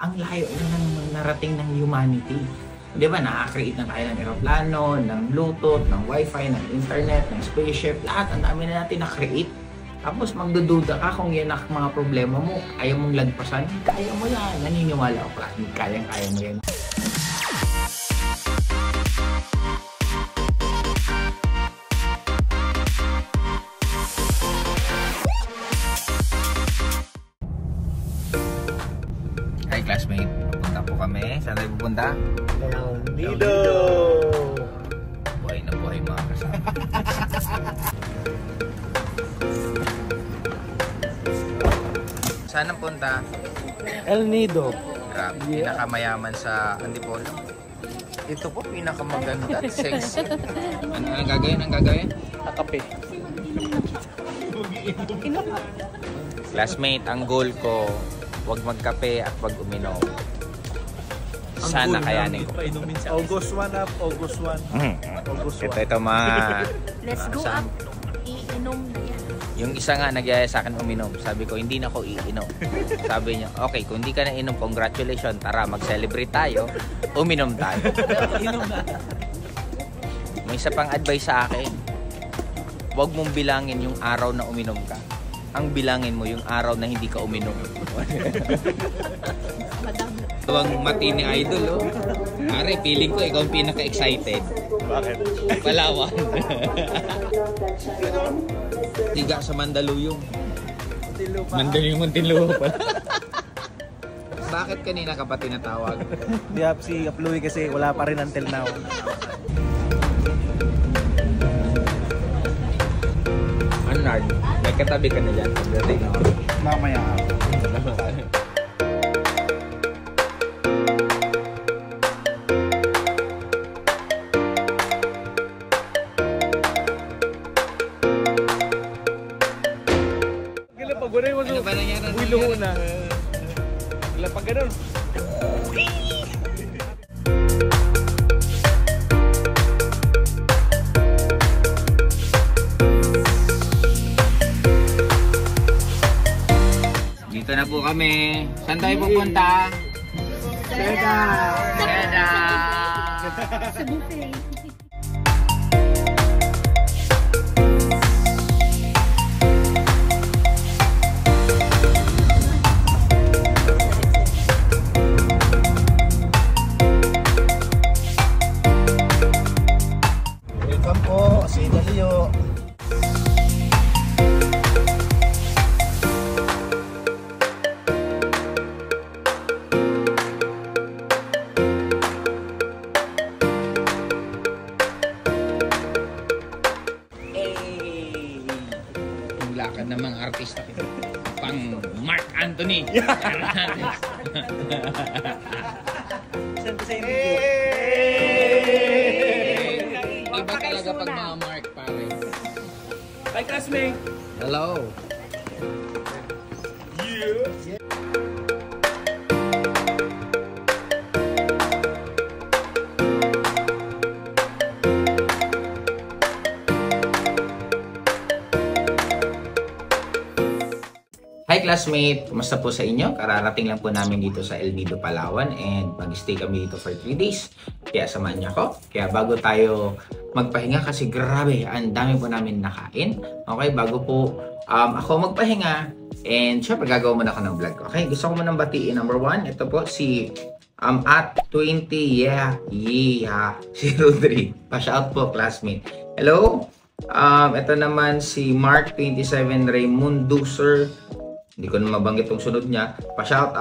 ang layo na ng narating ng humanity. Di ba, nakakreate na tayo ng aeroplano, ng Bluetooth, ng Wi-Fi, ng internet, ng spaceship, lahat, ang dami na natin na-create. Tapos magdududa ka kung yan ang mga problema mo, ayaw mong lagpasan, kaya mo yan, naniniwala ako, kayang-kaya mo yan. Hi classmate, pupunta po kami. Saan tayo pupunta? Nido! Buhay na buhay mga kasama. Saan ang punta? El Nido. Grabe, pinakamayaman sa Antipolo. Ito po, pinakamaganda at sexy. Anong gagawin? Anong gagawin? Kakape. Classmate, ang goal ko, huwag magkape at huwag uminom. Sana kayanin ko. August 1 up, August 1. August 1. Ito mga... Let's go up. Iinom na yan. Yung isa nga nagyaya sa akin uminom. Sabi ko, hindi na ako iinom. Sabi niya, okay, kung hindi ka na inom, congratulations. Tara, mag-celebrate tayo. Uminom tayo. May isa pang advice sa akin. Huwag mong bilangin yung araw na uminom ka. Ang bilangin mo yung araw na hindi ka uminom. Ito ang matini idol, oh. Pare, feeling ko ikaw ang pinaka-excited. Bakit? Palawan. Tiga sa Mandaluyong. Muntinlupa pala. Bakit kanina ka pa tinatawag? Di si Kapluwi kasi wala pa rin until now. Anard, may katabi ka na dyan. Pagdating ako. Mamaya. Ano ba nangyari? Wilo na. Wala pa ganun. Dito na po kami. Saan tayo pupunta? Seda! Seda! Sa buffet. Welcome po, Seda Leo. Yung lakad ng mga artista. Pang Mark Anthony. Saan ko sa inyo? Iba talaga pag mga Mark, pare. Hi, classmate! Hello. Hi classmate! Kumusta po sa inyo? Kararating lang po namin dito sa El Nido, Palawan and mag-stay kami dito for 3 days. Kaya samahan niyo ako. Kaya bago tayo magpahinga kasi grabe, ang dami po namin nakain. Okay, bago po ako magpahinga and syempre gagawa muna ako ng vlog. Okay, gusto ko munang batiin. Number 1, ito po si at 20 si Rodri. Pa-shout po classmate. Hello! Ito naman si Mark 27 Raimundo Sir. Hindi ko na mabanggit yung sunod niya. Pa-shout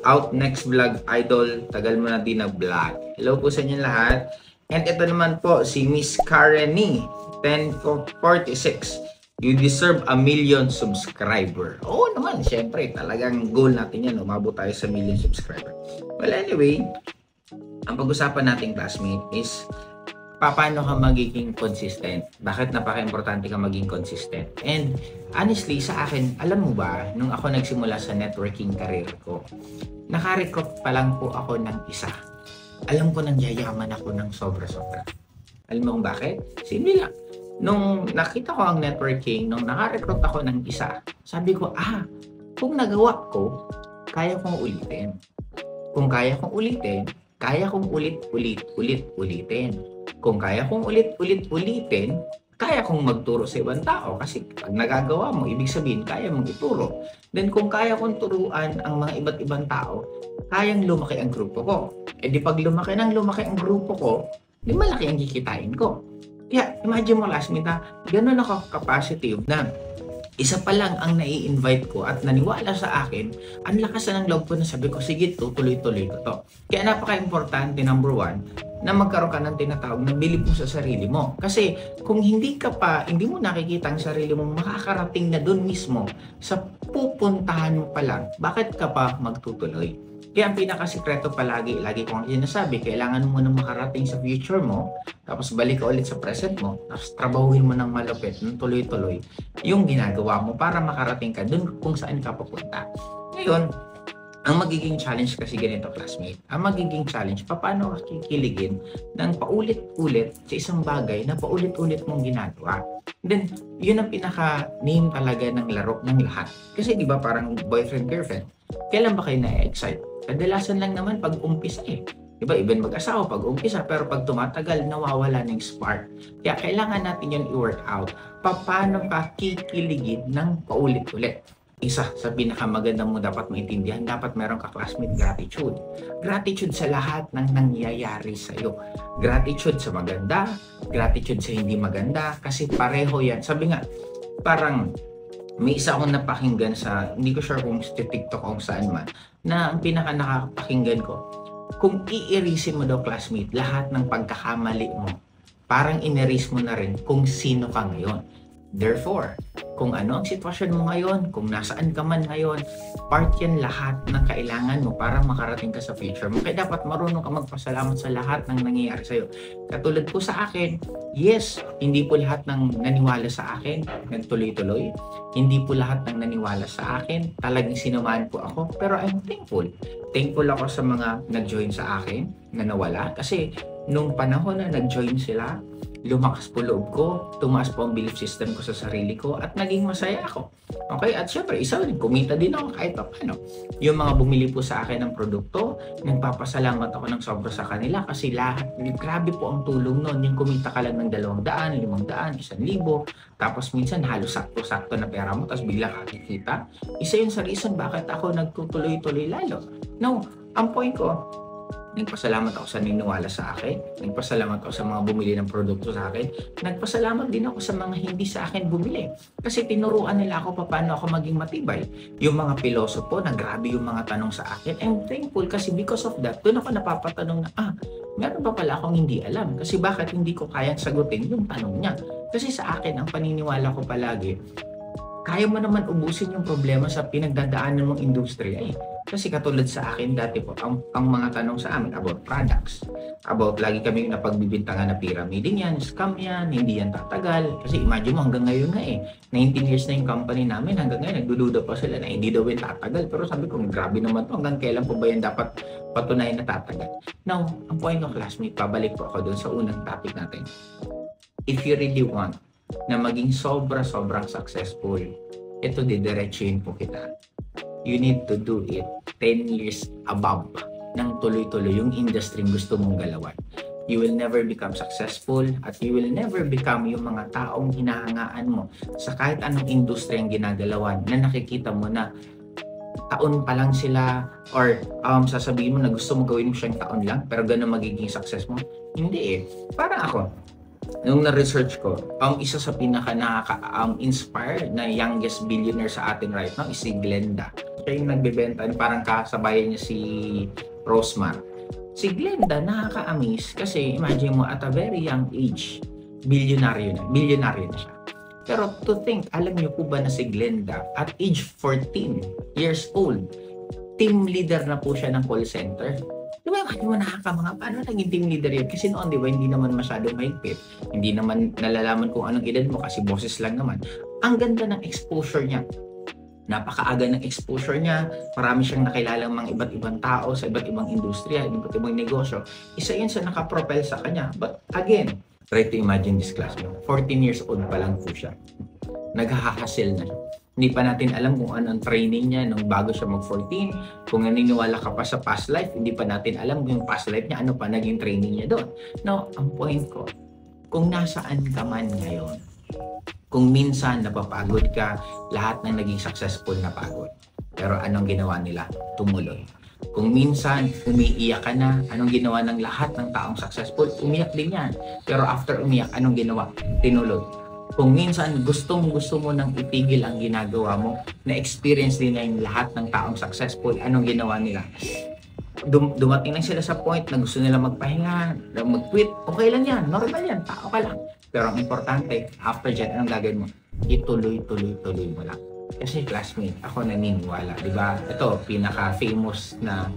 out next vlog idol. Tagal mo na din nag-vlog. Hello po sa inyo lahat. And ito naman po si Miss Kareni 1046. You deserve a million subscriber. Oo naman, syempre. Talagang goal natin yan. Umabot tayo sa million subscriber. Well anyway, ang pag-usapan nating classmate is paano ka magiging consistent? Bakit napaka-importante ka maging consistent? And honestly, sa akin, alam mo ba, nung ako nagsimula sa networking career ko, naka-recruit pa lang po ako ng isa. Alam ko nang yayaman ako ng sobra-sobra. Alam mo kung bakit? Simple lang. Nung nakita ko ang networking, nung naka-recruit ako ng isa, sabi ko, kung nagawa ko, kaya kong ulitin. Kung kaya kong ulitin, kaya kong ulitin. Kung kaya kong ulitin, kaya kong magturo sa ibang tao kasi pag nagagawa mo, ibig sabihin, kaya mong ituro. Then kung kaya kong turuan ang mga iba't ibang tao, kayang lumaki ang grupo ko. E di pag lumaki ang grupo ko, di malaki ang kikitain ko. Kaya imagine mo classmate na ganun ako ka-positive na isa pa lang ang nai-invite ko at naniwala sa akin, ang lakas na ng loob ko na sabi ko, sige tuloy-tuloy ko to. Kaya napaka-importante, number one, na magkaroon ka ng tinatawag na bilib mo sa sarili mo. Kasi kung hindi mo nakikita ang sarili mo, makakarating na dun mismo sa pupuntahan mo pa lang, bakit ka pa magtutuloy? Kaya ang pinakasikreto lagi kong sinasabi, kailangan mo nang makarating sa future mo, tapos balik ka ulit sa present mo, tapos trabahuin mo ng malupit, ng tuloy-tuloy, yung ginagawa mo para makarating ka dun kung saan ka papunta. Ngayon, ang magiging challenge kasi ganito, classmate, ang magiging challenge, paano ka kikiligin ng paulit-ulit sa isang bagay na paulit-ulit mong ginagawa. Then, yun ang pinaka-name talaga ng laro ng lahat. Kasi di ba parang boyfriend-girlfriend, kailan ba kayo na-excite? Kadalasan lang naman pag umpisa eh. Diba, even mag-asawa pag umpisa, pero pag tumatagal, nawawala ng spark. Kaya kailangan natin yun i-work out. Paano ka kikiligin ng paulit-ulit? Isa sa pinakamaganda mo dapat maintindihan, dapat meron ka classmate gratitude. Gratitude sa lahat ng nangyayari sa'yo. Gratitude sa maganda, gratitude sa hindi maganda, kasi pareho yan. Sabi nga, parang may isa akong napakinggan sa, hindi ko sure kung sa TikTok o saan man, na ang pinaka nakapakinggan ko, kung iirisin mo daw classmate, lahat ng pagkakamali mo, parang inerase mo na rin kung sino ka ngayon. Therefore, kung ano ang sitwasyon mo ngayon, kung nasaan ka man ngayon, part yan lahat ng kailangan mo para makarating ka sa future mo. Kaya dapat marunong ka magpasalamat sa lahat ng nangyayari sa'yo. Katulad po sa akin, yes, hindi po lahat ng naniwala sa akin nagtuloy-tuloy. Hindi po lahat ng naniwala sa akin talagang sinamahan po ako. Pero I'm thankful. Thankful ako sa mga nag-join sa akin na nawala. Kasi nung panahon na nag-join sila, lumakas po loob ko, tumaas po ang belief system ko sa sarili ko at naging masaya ako. Okay? At syempre, isa rin, kumita din ako kahit paano. Yung mga bumili po sa akin ng produkto, nagpapasalamat ako ng sobra sa kanila kasi lahat, grabe po ang tulong nun. Yung kumita ka lang ng 200, 500, 1,000, tapos minsan halos sakto-sakto na pera mo, tapos bigla kakikita. Isa yun sa reason bakit ako nagtutuloy-tuloy lalo. No, ang point ko, nagpasalamat ako sa niniwala sa akin. Nagpasalamat ako sa mga bumili ng produkto sa akin. Nagpasalamat din ako sa mga hindi sa akin bumili. Kasi tinuruan nila ako paano ako maging matibay. Yung mga pilosopo, na grabe yung mga tanong sa akin. I'm thankful kasi because of that, doon ako napapatanong na, meron pa pala akong hindi alam. Kasi bakit hindi ko kayang sagutin yung tanong niya? Kasi sa akin, ang paniniwala ko palagi, kaya mo naman ubusin yung problema sa pinagdadaanan mong industriya eh. Kasi katulad sa akin dati po, ang mga tanong sa amin about products, about lagi kami napagbibintangan na pyramiding yan, scam yan, hindi yan tatagal. Kasi imagine mo hanggang ngayon na eh, 19 years na yung company namin, hanggang ngayon nagdududa pa sila na hindi daw yan tatagal. Pero sabi ko, grabe naman to, hanggang kailan po ba yan dapat patunayan na tatagal? Now, ang point ng classmate, pabalik po ako dun sa unang topic natin. If you really want na maging sobrang successful, ito didiretsuhin po kita. You need to do it 10 years above ng tuloy-tuloy yung industry gusto mong galawan. You will never become successful at you will never become yung mga taong hinahangaan mo sa kahit anong industry ang ginagalawan na nakikita mo na taon pa lang sila or sasabihin mo na gusto mo gawin mo siyang taon lang pero ganun magiging success mo. Hindi eh. Parang ako, nung na-research ko, isa sa pinaka nakaka-inspire na youngest billionaire sa atin right now is si Glenda. Siya yung nagbebenta, parang kasabayan niya si Rosmar. Si Glenda nakaka-amaze kasi imagine mo at a very young age, billionaire na siya. Pero to think, alam niyo po ba na si Glenda at age 14 years old, team leader na po siya ng call center? Diba, hindi mo nakakamanga, paano naging team leader yun? Kasi noon, di ba, hindi naman masyadong mahigpit. Hindi naman nalalaman kung anong edad mo kasi boses lang naman. Ang ganda ng exposure niya. Napakaaga ng exposure niya. Marami siyang nakilalang mga iba't ibang tao sa iba't ibang industriya, iba't ibang negosyo. Isa yun sa nakapropel sa kanya. But again, Try to imagine this classmate. 14 years old pa lang po siya. Naghahasil na siya. Hindi pa natin alam kung ano ang training niya nung bago siya mag-14. Kung naniniwala ka pa sa past life, hindi pa natin alam yung past life niya, ano pa naging training niya doon. Now, ang point ko, kung nasaan ka man ngayon, kung minsan napapagod ka, lahat ng naging successful na pagod. Pero anong ginawa nila? Tumuloy. Kung minsan umiiyak ka na, anong ginawa ng lahat ng taong successful? Umiyak din yan. Pero after umiyak, anong ginawa? Tinuloy. Kung minsan gusto mo nang itigil ang ginagawa mo, na-experience din na yung lahat ng taong successful, anong ginawa nila? Dumating lang sila sa point na gusto nila magpahinga, mag-quit, okay lang yan, normal yan, tao ka lang. Pero ang importante, after dyan, anong gagawin mo? Ituloy mo lang. Kasi classmate, ako naniniwala, di ba? Ito, pinaka-famous na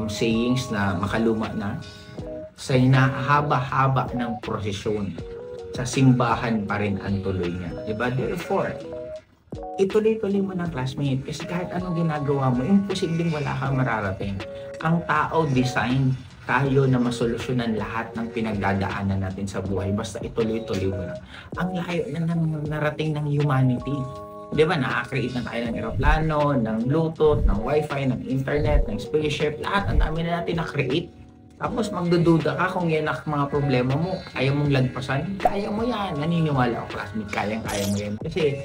sayings na makaluma na, sa hinahaba-haba ng prosesyon, sa simbahan pa rin ang tuloy niya. Diba? Therefore, ituloy-tuloy mo ng classmate kasi kahit anong ginagawa mo, imposibleng wala kang mararating. Ang tao design tayo na masolusyonan lahat ng pinagdadaanan natin sa buhay basta ituloy-tuloy mo lang. Ang layo na ng narating ng humanity. Di ba? Nakakreate na tayo ng aeroplano, ng Bluetooth, ng Wi-Fi, ng internet, ng spaceship. Lahat ang dami na natin na-create. Tapos magdududa ka kung yan ang mga problema mo. Kaya mong lagpasan. Kaya mo yan. Naniniwala ako, classmate. Kaya mo yan. Kasi,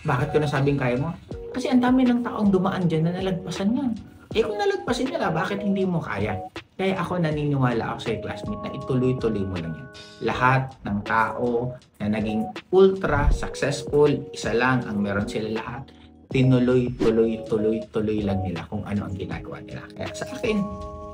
bakit ko nasabing kaya mo? Kasi ang dami ng taong dumaan dyan na nalagpasan yan. Eh kung nalagpasin nila, bakit hindi mo kaya? Kaya ako naniniwala ako sa classmate na ituloy-tuloy mo lang yan. Lahat ng tao na naging ultra successful, isa lang ang meron sila lahat. Tuloy lang nila kung ano ang ginagawa nila. Kaya sa akin,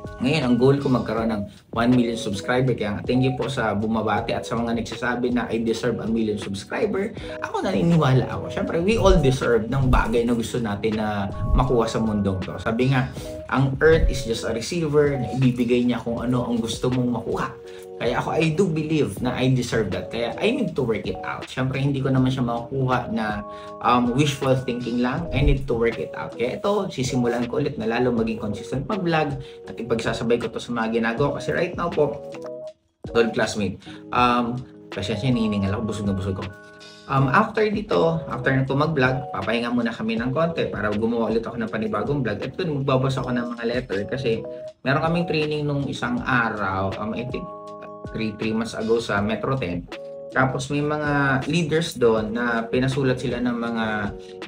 ngayon, ang goal ko magkaroon ng 1 million subscriber. Kaya thank you po sa bumabati at sa mga nagsasabi na I deserve 1 million subscriber. Ako naniniwala ako. Siyempre, we all deserve ng bagay na gusto natin na makuha sa mundong to. Sabi nga, ang earth is just a receiver na ibibigay niya kung ano ang gusto mong makuha. Kaya ako, I do believe na I deserve that. Kaya I need to work it out. Siyempre, hindi ko naman siya makukuha na wishful thinking lang. I need to work it out. Kaya ito, sisimulan ko ulit na lalo maging consistent mag-vlog at ipagsasabay ko to sa mga ginagawa. Kasi right now po, gold classmate, pasensya, hinihingal ako, busog na busog ko. After na ito mag-vlog, papahinga muna kami ng konti para gumawa ulit ako ng panibagong vlog. At doon, magbabasa ako ng mga letter kasi meron kaming training nung isang araw, I think, 3 months ago sa Metro 10. Tapos may mga leaders doon na pinasulat sila ng mga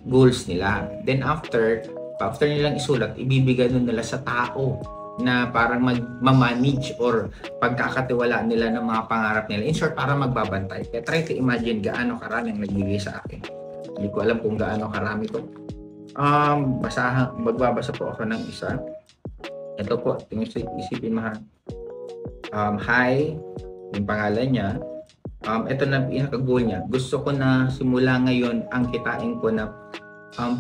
goals nila. Then after nilang isulat, ibibigay doon nila sa tao na parang mag-manage or pagkakatiwalaan nila ng mga pangarap nila. In short, parang magbabantay. Kaya try to imagine gaano karami ang nagbigay sa akin. Hindi ko alam kung gaano karami to. Magbabasa po ako ng isa. Ito po, isipin mo ha. Hi, yung pangalan niya. Ito na pinaka-goal niya. Gusto ko na simula ngayon ang kitain ko na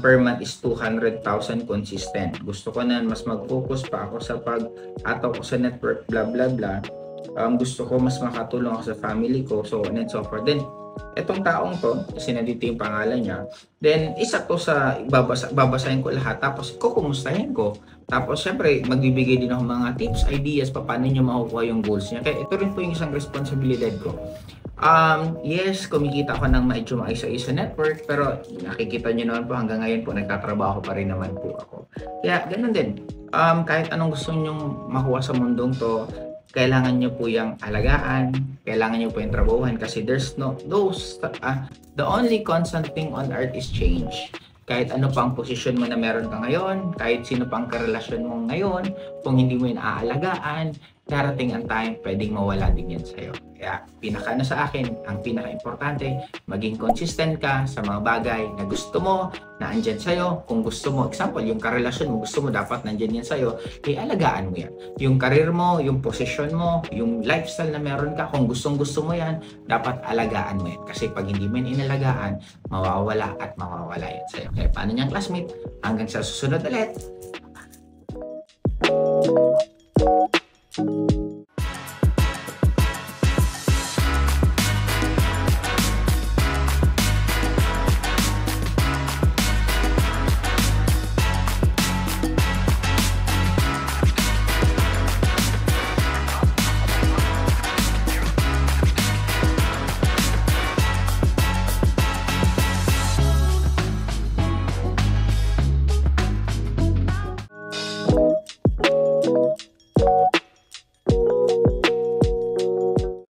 per month is 200,000 consistent. Gusto ko na mas mag-focus pa ako sa pag-ataw ko sa network, blah blah blah. Gusto ko mas makatulong ako sa family ko, so on and so forth. Then, etong taong to, kasi nandito yung pangalan niya, then isa to sa babasahin ko lahat, tapos kukumustahin ko. Tapos syempre, magbibigay din ako mga tips, ideas, paano nyo makukuha yung goals niya. Kaya ito rin po yung isang responsibilidad ko. Yes, kumikita ako ng medyo maisa-isa network, pero nakikita nyo naman po hanggang ngayon po, nagtatrabaho pa rin naman po ako. Kaya ganun din, kahit anong gusto nyong makuha sa mundong to, kailangan nyo po yung alagaan, kailangan nyo po yung trabahuhan kasi the only constant thing on earth is change. Kahit ano pang posisyon mo na meron ka ngayon, kahit sino pang karelasyon mo ngayon, kung hindi mo yun aalagaan, darating ang time, pwedeng mawala din yan sa'yo. Kaya sa akin, ang pinaka-importante, maging consistent ka sa mga bagay na gusto mo, na andyan sa'yo. Kung gusto mo, example, yung karelasyon mo, gusto mo dapat nandyan yan sa'yo, alagaan mo yan. Yung career mo, yung posisyon mo, yung lifestyle na meron ka, kung gustong-gusto mo yan, dapat alagaan mo yan. Kasi pag hindi mo yan inalagaan, mawawala at mawawala yan sa'yo. Kaya paano niyang classmate? Hanggang sa susunod ulit.